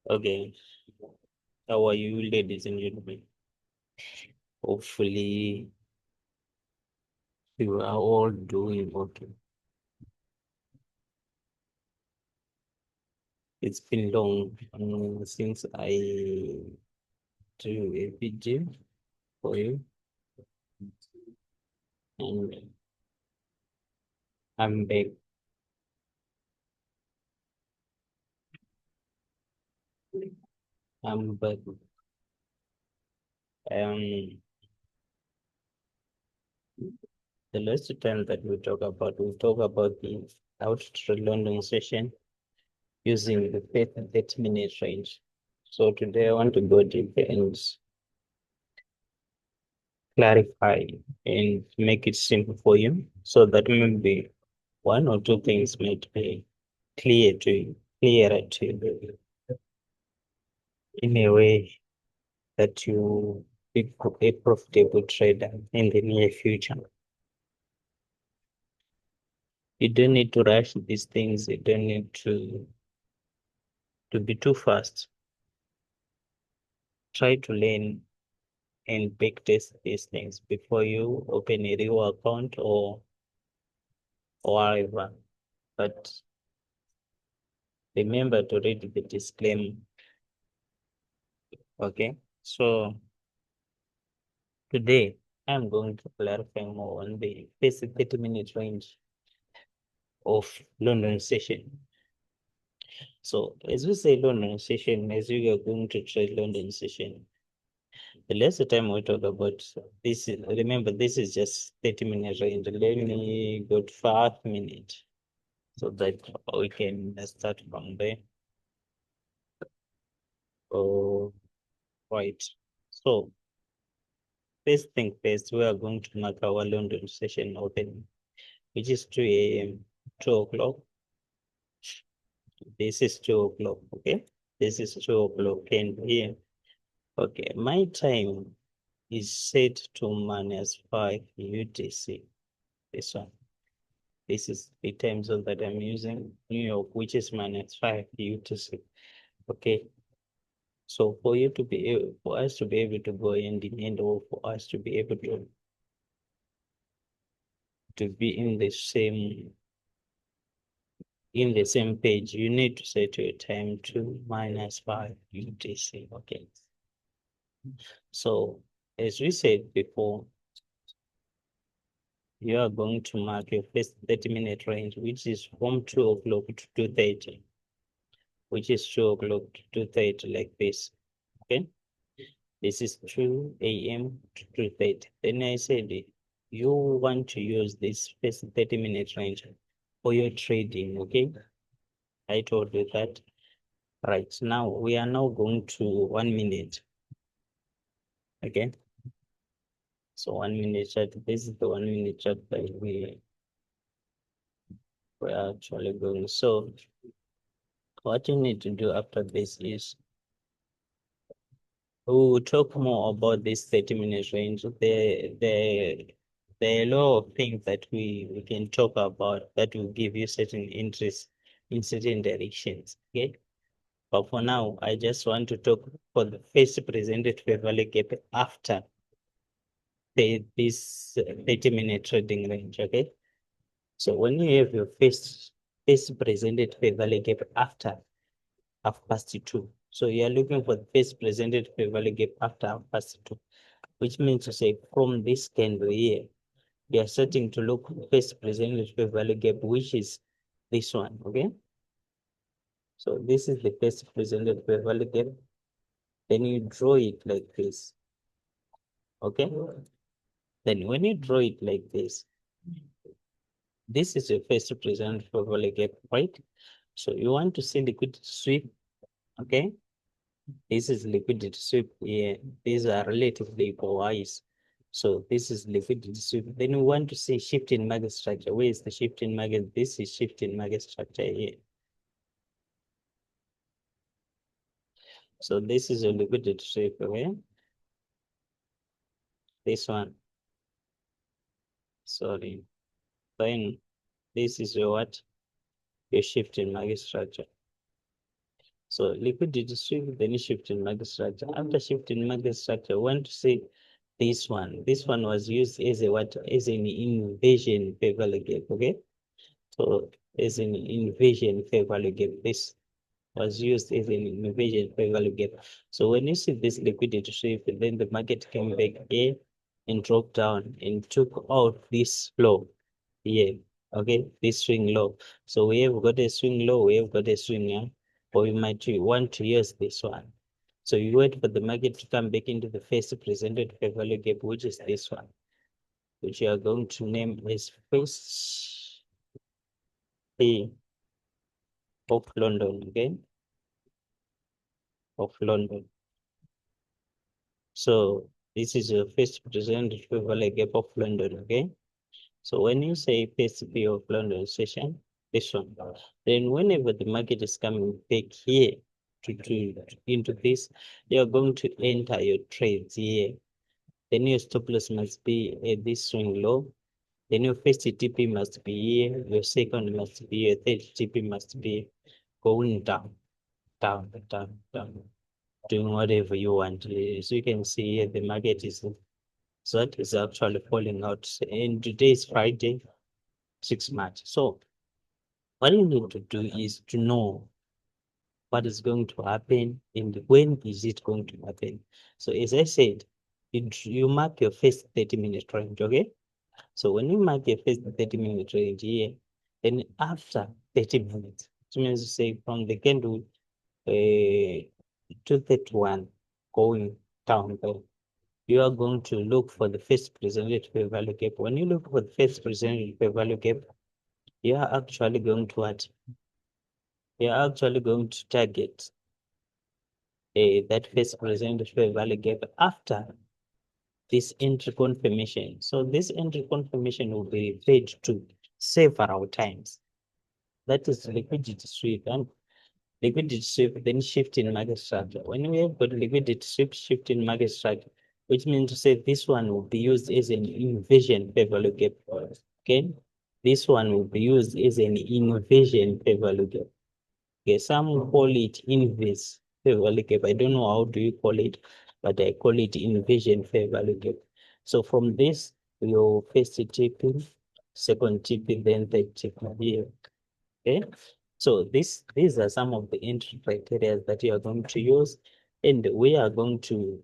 Okay, how are you, ladies and gentlemen? Hopefully, you are all doing okay. It's been long since I do a video for you, and I'm back. I'm back. Um, the last time that we talk about the out to London session using the 30-minute range. So today I want to go deeper and clarify and make it simple for you so that maybe one or two things might be clearer to you in a way that you be a profitable trader in the near future. You don't need to rush these things. You don't need to be too fast. Try to learn and backtest these things before you open a real account or whatever. But remember to read the disclaimer. Okay. So today I'm going to clarify more on the basic 30-minute range of London session. So as we say London session, as we are going to trade London session, the last time we talk about this, remember this is just 30-minute range. Let me go to 5 minutes so that we can start from there. Oh, right. So first thing first, we are going to mark our London session open, which is 2 a.m., 2 o'clock. This is 2 o'clock, okay? This is 2 o'clock and here. Okay, my time is set to -5 UTC. This one. This is the time zone that I'm using, New York, which is -5 UTC. Okay. So for you to be able, for us to be able to go in the end, or for us to be able to be in the same page, you need to set your time to -5 UTC. Okay. So as we said before, you are going to mark your first 30-minute range, which is from 2 o'clock to 2:30, which is 2 o'clock to 2:30 like this. Okay. This is 2 a.m. to 2:30. Then I said you want to use this first 30-minute range for your trading. Okay. I told you that. Right. Now we are now going to 1 minute. Okay. So 1 minute chart. This is the 1 minute chart that we are actually going. So what you need to do after this is we'll talk more about this 30-minute range. There are a lot of things that we can talk about that will give you certain interest in certain directions. Okay. But for now, I just want to talk for the first presented fair value gap after this 30-minute trading range. Okay. So when you have your first presented fair value gap after 2:30. So you are looking for the first presented fair value gap after 2:30, which means to say from this candle here, we are starting to look first presented fair value gap, which is this one. Okay. So this is the first presented fair value gap. Then you draw it like this. Okay. Then when you draw it like this is your first presented fair value gap, right? So you want to see liquidity sweep. Okay. This is liquidity sweep here. These are relatively wise. So this is liquidity sweep. Then we want to see shift in market structure. Where is the shift in market? This is shift in market structure here. So this is a liquidity sweep, okay? This one. Sorry. Then this is your what? Your shift in market structure. So liquidity sweep, then shift in market structure. After shift in market structure, I want to say this one. This one was used as a what? As an invasion fair value gap. Okay. So as an invasion fair value gap. This was used as an invasion fair value gap. So when you see this liquidity sweep, then the market came back here and dropped down and took out this flow here. Okay, this swing low. So we have got a swing low, we have got a swing high, or we might want to use this one. So you wait for the market to come back into the first presented fair value gap, which is this one, which you are going to name as first P of London, okay? Of London. So this is your first presented fair value gap of London, okay? So when you say first P of London session, this one, then whenever the market is coming back here into this, you're going to enter your trades here. Then your stop loss must be at this swing low. Then your first TP must be here, your second must be here, third TP must be going down, down, down, down, doing whatever you want. So you can see here the market is that is actually falling out. And today is Friday, 6 March. So what you need to do is to know what is going to happen and when is it going to happen. So as I said, you mark your first 30-minute range, okay? So when you mark your first 30-minute range here, then after 30 minutes, it means to say from the candle 231 going down there, you are going to look for the first presented fair value gap. When you look for the first presented fair value gap, you are actually going to what? You are actually going to target that first presented fair value gap after this entry confirmation. So this entry confirmation will be referred to several times. That is liquidity sweep and liquidity sweep, then shift in market structure. When we have got liquidity sweep, shift in market structure, which means to say this one will be used as an inversion fair value gap. Okay, this one will be used as an inversion fair value gap. Okay, some call it inverse fair value gap. I don't know how do you call it, but I call it inversion fair value gap. So from this, your first TP, second TP, then third TP here. Okay, so these are some of the entry criteria that you are going to use, and we are going to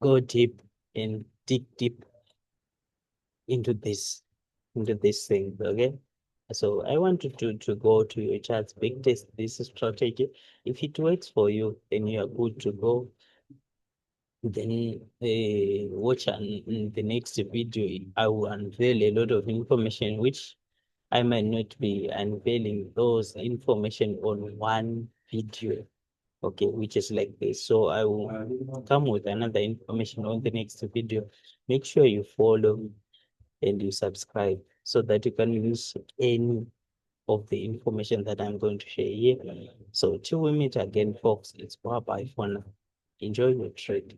go deep and dig deep into this thing. Okay, so I want you to go to your charts, big test this strategy. If it works for you, then you are good to go. Then watch the next video. I will unveil a lot of information which I might not be unveiling those information on one video. Okay, which is like this. So I will come with another information on the next video. Make sure you follow and you subscribe so that you can use any of the information that I'm going to share here. So till we meet again, folks, it's bye bye for now. Enjoy your trade.